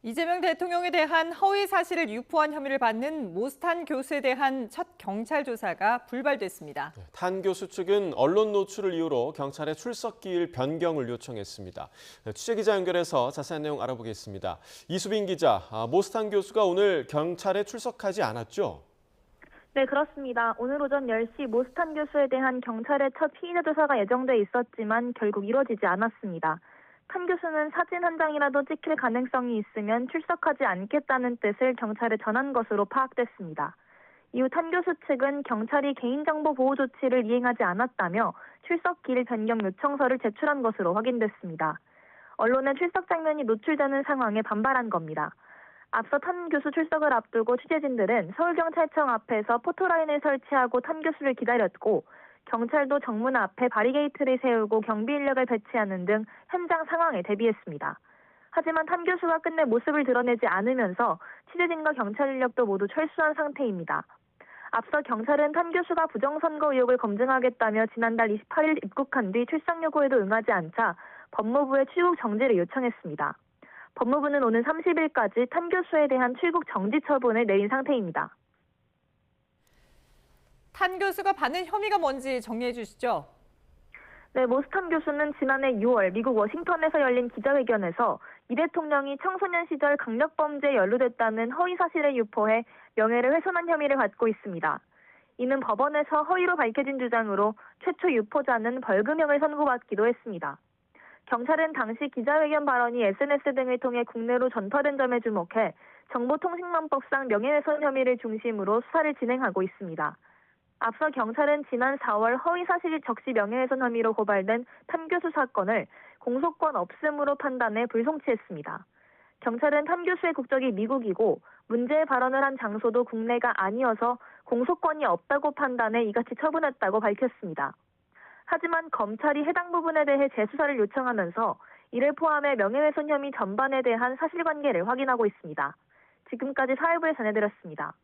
이재명 대통령에 대한 허위 사실을 유포한 혐의를 받는 모스탄 교수에 대한 첫 경찰 조사가 불발됐습니다. 탄 교수 측은 언론 노출을 이유로 경찰에 출석 기일 변경을 요청했습니다. 취재기자 연결해서 자세한 내용 알아보겠습니다. 이수빈 기자, 모스탄 교수가 오늘 경찰에 출석하지 않았죠? 네, 그렇습니다. 오늘 오전 10시 모스탄 교수에 대한 경찰의 첫 피의자 조사가 예정돼 있었지만 결국 이뤄지지 않았습니다. 탄 교수는 사진 한 장이라도 찍힐 가능성이 있으면 출석하지 않겠다는 뜻을 경찰에 전한 것으로 파악됐습니다. 이후 탄 교수 측은 경찰이 개인정보 보호 조치를 이행하지 않았다며 출석 기일 변경 요청서를 제출한 것으로 확인됐습니다. 언론에 출석 장면이 노출되는 상황에 반발한 겁니다. 앞서 탄 교수 출석을 앞두고 취재진들은 서울경찰청 앞에서 포토라인을 설치하고 탄 교수를 기다렸고 경찰도 정문 앞에 바리게이트를 세우고 경비 인력을 배치하는 등 현장 상황에 대비했습니다. 하지만 탄 교수가 끝내 모습을 드러내지 않으면서 취재진과 경찰 인력도 모두 철수한 상태입니다. 앞서 경찰은 탄 교수가 부정선거 의혹을 검증하겠다며 지난달 28일 입국한 뒤 출석 요구에도 응하지 않자 법무부에 출국 정지를 요청했습니다. 법무부는 오는 30일까지 탄 교수에 대한 출국 정지 처분을 내린 상태입니다. 탄 교수가 받는 혐의가 뭔지 정리해 주시죠. 네, 모스탄 교수는 지난해 6월 미국 워싱턴에서 열린 기자회견에서 이 대통령이 청소년 시절 강력범죄에 연루됐다는 허위 사실을 유포해 명예를 훼손한 혐의를 받고 있습니다. 이는 법원에서 허위로 밝혀진 주장으로 최초 유포자는 벌금형을 선고받기도 했습니다. 경찰은 당시 기자회견 발언이 SNS 등을 통해 국내로 전파된 점에 주목해 정보통신망법상 명예훼손 혐의를 중심으로 수사를 진행하고 있습니다. 앞서 경찰은 지난 4월 허위사실 적시 명예훼손 혐의로 고발된 탄 교수 사건을 공소권 없음으로 판단해 불송치했습니다. 경찰은 탄 교수의 국적이 미국이고 문제의 발언을 한 장소도 국내가 아니어서 공소권이 없다고 판단해 이같이 처분했다고 밝혔습니다. 하지만 검찰이 해당 부분에 대해 재수사를 요청하면서 이를 포함해 명예훼손 혐의 전반에 대한 사실관계를 확인하고 있습니다. 지금까지 사회부에 전해드렸습니다.